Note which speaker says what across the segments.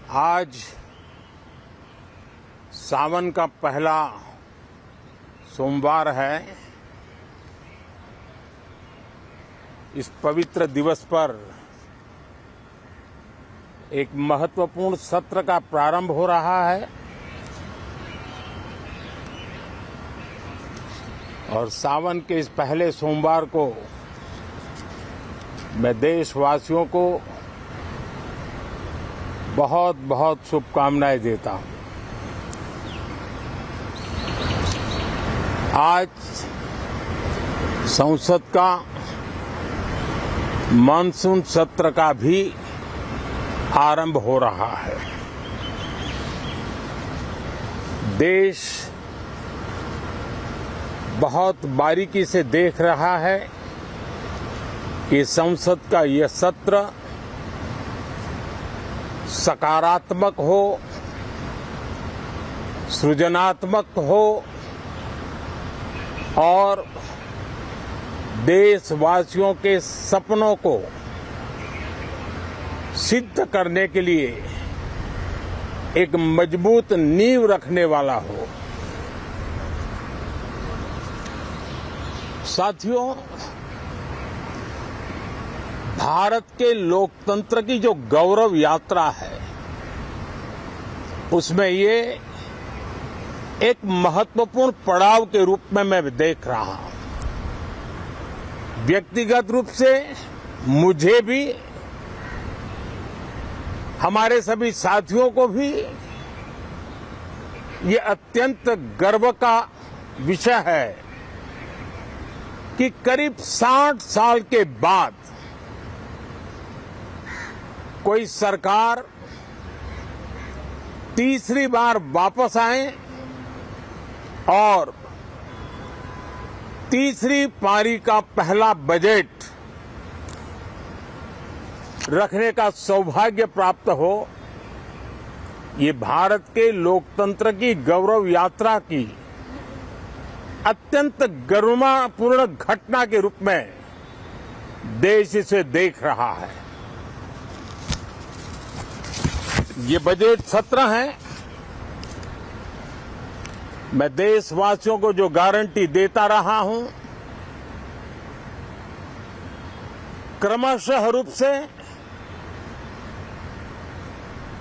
Speaker 1: आज सावन का पहला सोमवार है। इस पवित्र दिवस पर एक महत्वपूर्ण सत्र का प्रारंभ हो रहा है और सावन के इस पहले सोमवार को मैं देशवासियों को बहुत बहुत शुभकामनाएं देता हूं। आज संसद का मानसून सत्र का भी आरंभ हो रहा है। देश बहुत बारीकी से देख रहा है कि संसद का यह सत्र सकारात्मक हो, सृजनात्मक हो और देशवासियों के सपनों को सिद्ध करने के लिए एक मजबूत नींव रखने वाला हो। साथियों, भारत के लोकतंत्र की जो गौरव यात्रा है उसमें ये एक महत्वपूर्ण पड़ाव के रूप में मैं देख रहा हूं। व्यक्तिगत रूप से मुझे भी, हमारे सभी साथियों को भी ये अत्यंत गर्व का विषय है कि करीब 60 साल के बाद कोई सरकार तीसरी बार वापस आए और तीसरी पारी का पहला बजट रखने का सौभाग्य प्राप्त हो। ये भारत के लोकतंत्र की गौरव यात्रा की अत्यंत गरिमापूर्ण घटना के रूप में देश इसे देख रहा है। ये बजट सत्र है। मैं देशवासियों को जो गारंटी देता रहा हूं, क्रमशः रूप से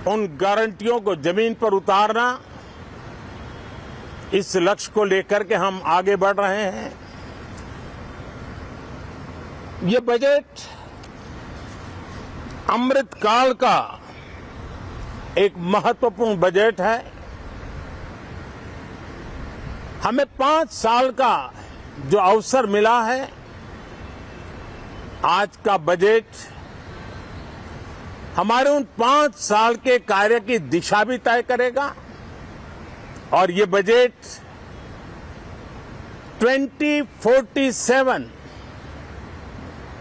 Speaker 1: उन गारंटियों को जमीन पर उतारना, इस लक्ष्य को लेकर के हम आगे बढ़ रहे हैं। ये बजट अमृतकाल का एक महत्वपूर्ण बजट है। हमें 5 साल का जो अवसर मिला है, आज का बजट हमारे उन 5 साल के कार्य की दिशा भी तय करेगा और ये बजट 2047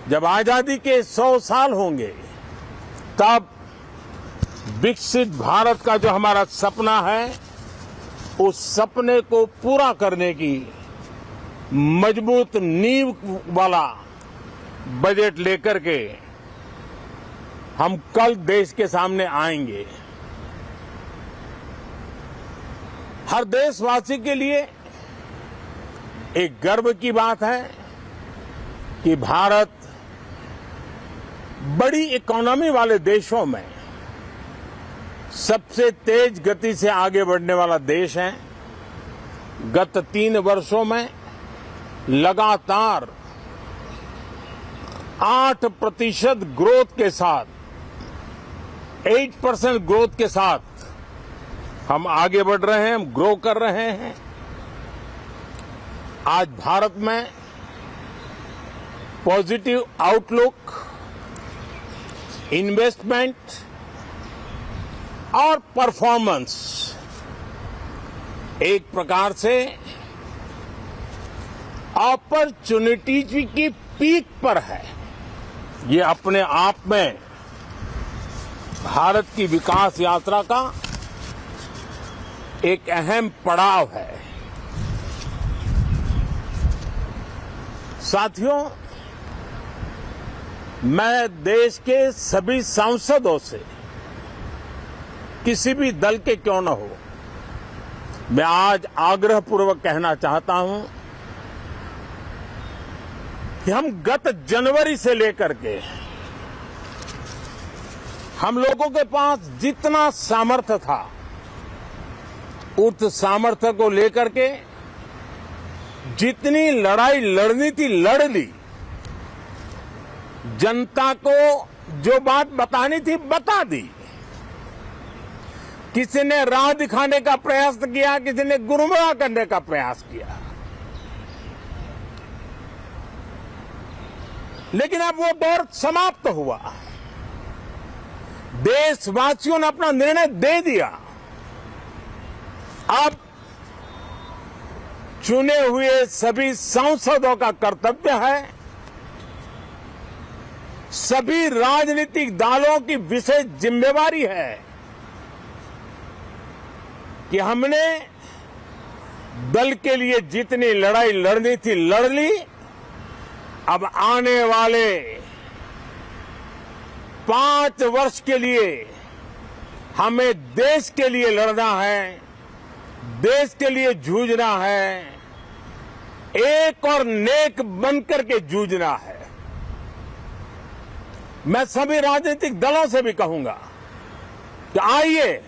Speaker 1: जब आजादी के 100 साल होंगे तब विकसित भारत का जो हमारा सपना है, उस सपने को पूरा करने की मजबूत नींव वाला बजट लेकर के हम कल देश के सामने आएंगे। हर देशवासी के लिए एक गर्व की बात है कि भारत बड़ी इकोनॉमी वाले देशों में सबसे तेज गति से आगे बढ़ने वाला देश है। गत 3 वर्षों में लगातार 8% ग्रोथ के साथ, 8% ग्रोथ के साथ हम आगे बढ़ रहे हैं, हम ग्रो कर रहे हैं। आज भारत में पॉजिटिव आउटलुक, इन्वेस्टमेंट और परफॉर्मेंस एक प्रकार से अपॉर्चुनिटीज की पीक पर है। ये अपने आप में भारत की विकास यात्रा का एक अहम पड़ाव है। साथियों, मैं देश के सभी सांसदों से किसी भी दल के क्यों न हो, मैं आज आग्रहपूर्वक कहना चाहता हूं कि हम गत जनवरी से लेकर के हम लोगों के पास जितना सामर्थ्य था, उस सामर्थ्य को लेकर के जितनी लड़ाई लड़नी थी लड़ ली। जनता को जो बात बतानी थी बता दी। किसी ने राह दिखाने का प्रयास किया, किसी ने गुमराह करने का प्रयास किया, लेकिन अब वो दौर समाप्त हुआ। देशवासियों ने अपना निर्णय दे दिया। अब चुने हुए सभी सांसदों का कर्तव्य है, सभी राजनीतिक दलों की विशेष जिम्मेवारी है कि हमने दल के लिए जितनी लड़ाई लड़नी थी लड़ ली। अब आने वाले 5 वर्ष के लिए हमें देश के लिए लड़ना है, देश के लिए जूझना है, एक और नेक बनकर के जूझना है। मैं सभी राजनीतिक दलों से भी कहूंगा कि आइए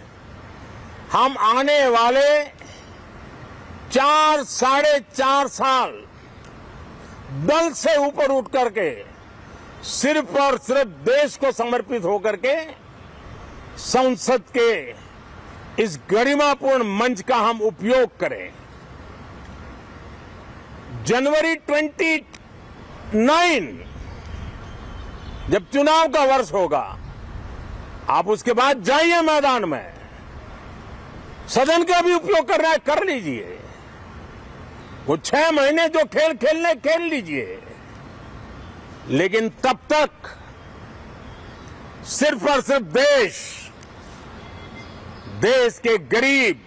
Speaker 1: हम आने वाले 4 साढ़े 4 साल दल से ऊपर उठ करके सिर्फ और सिर्फ देश को समर्पित होकर के संसद के इस गरिमापूर्ण मंच का हम उपयोग करें। जनवरी 29 जब चुनाव का वर्ष होगा, आप उसके बाद जाइए मैदान में, सदन का भी उपयोग करना है कर लीजिए। वो 6 महीने जो खेल खेलने खेल लीजिए, लेकिन तब तक सिर्फ और सिर्फ देश के गरीब,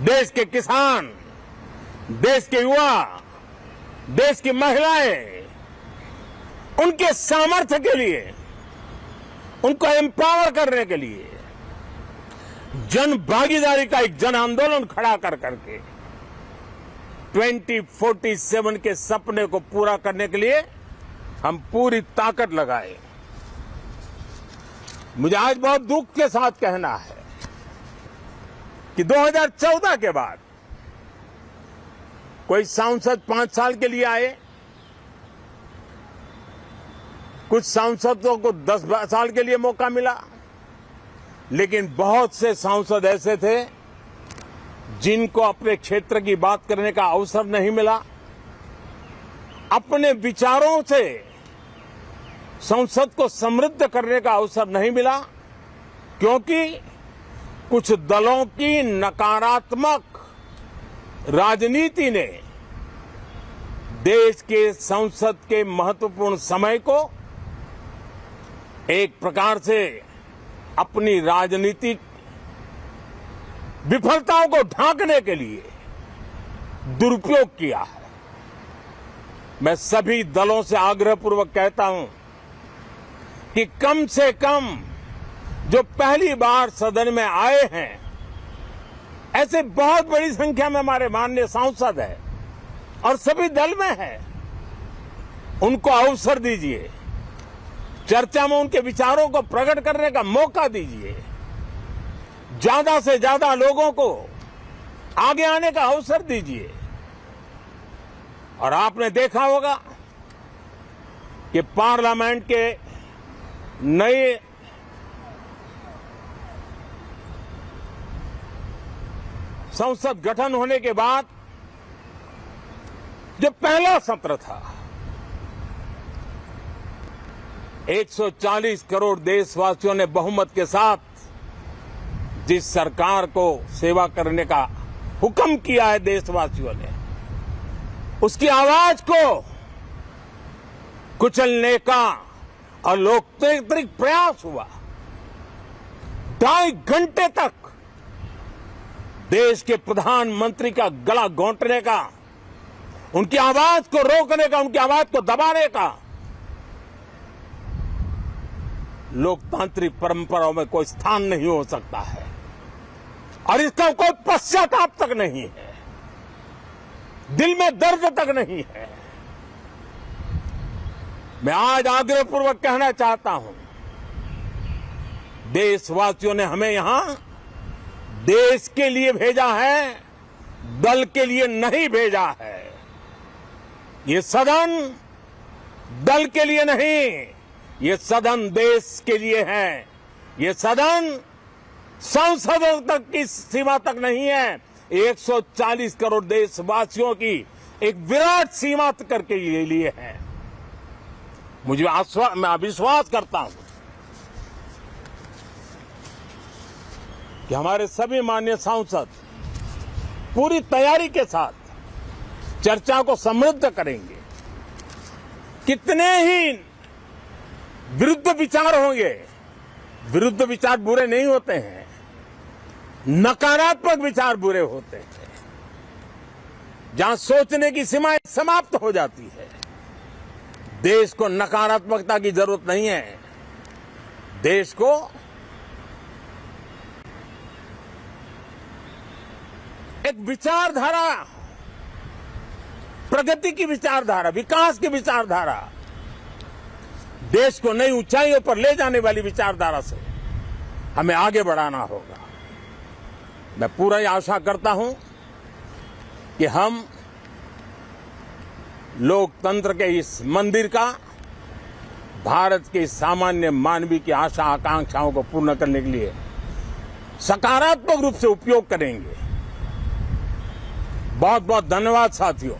Speaker 1: देश के किसान, देश के युवा, देश की महिलाएं, उनके सामर्थ्य के लिए, उनको एम्पावर करने के लिए जन भागीदारी का एक जन आंदोलन खड़ा कर करके 2047 के सपने को पूरा करने के लिए हम पूरी ताकत लगाए। मुझे आज बहुत दुख के साथ कहना है कि 2014 के बाद कोई सांसद 5 साल के लिए आए, कुछ सांसदों को 10 साल के लिए मौका मिला, लेकिन बहुत से सांसद ऐसे थे जिनको अपने क्षेत्र की बात करने का अवसर नहीं मिला, अपने विचारों से संसद को समृद्ध करने का अवसर नहीं मिला, क्योंकि कुछ दलों की नकारात्मक राजनीति ने देश के संसद के महत्वपूर्ण समय को एक प्रकार से अपनी राजनीतिक विफलताओं को ढांकने के लिए दुरुपयोग किया है। मैं सभी दलों से आग्रहपूर्वक कहता हूं कि कम से कम जो पहली बार सदन में आए हैं, ऐसे बहुत बड़ी संख्या में हमारे माननीय सांसद हैं और सभी दल में हैं, उनको अवसर दीजिए, चर्चा में उनके विचारों को प्रकट करने का मौका दीजिए, ज्यादा से ज्यादा लोगों को आगे आने का अवसर दीजिए। और आपने देखा होगा कि पार्लियामेंट के नए संसद गठन होने के बाद जो पहला सत्र था, 140 करोड़ देशवासियों ने बहुमत के साथ जिस सरकार को सेवा करने का हुक्म किया है देशवासियों ने, उसकी आवाज को कुचलने का और लोकतांत्रिक प्रयास हुआ। 2.5 घंटे तक देश के प्रधानमंत्री का गला घोंटने का, उनकी आवाज को रोकने का, उनकी आवाज को दबाने का लोकतांत्रिक परंपराओं में कोई स्थान नहीं हो सकता है और इसका कोई पश्चाताप तक नहीं है, दिल में दर्द तक नहीं है। मैं आज आग्रहपूर्वक कहना चाहता हूं, देशवासियों ने हमें यहां देश के लिए भेजा है, दल के लिए नहीं भेजा है। ये सदन दल के लिए नहीं, ये सदन देश के लिए है। ये सदन संसदों तक की सीमा तक नहीं है, 140 करोड़ देशवासियों की एक विराट सीमा करके ये लिए है। मैं विश्वास करता हूं कि हमारे सभी माननीय सांसद पूरी तैयारी के साथ चर्चा को समृद्ध करेंगे। कितने ही विरुद्ध विचार होंगे, विरुद्ध विचार बुरे नहीं होते हैं, नकारात्मक विचार बुरे होते हैं। जहां सोचने की सीमाएं समाप्त हो जाती है, देश को नकारात्मकता की जरूरत नहीं है। देश को एक विचारधारा, प्रगति की विचारधारा, विकास की विचारधारा, देश को नई ऊंचाइयों पर ले जाने वाली विचारधारा से हमें आगे बढ़ाना होगा। मैं पूरा ही आशा करता हूं कि हम लोकतंत्र के इस मंदिर का भारत के सामान्य मानवीय की आशा आकांक्षाओं को पूर्ण करने के लिए सकारात्मक रूप से उपयोग करेंगे। बहुत बहुत धन्यवाद साथियों।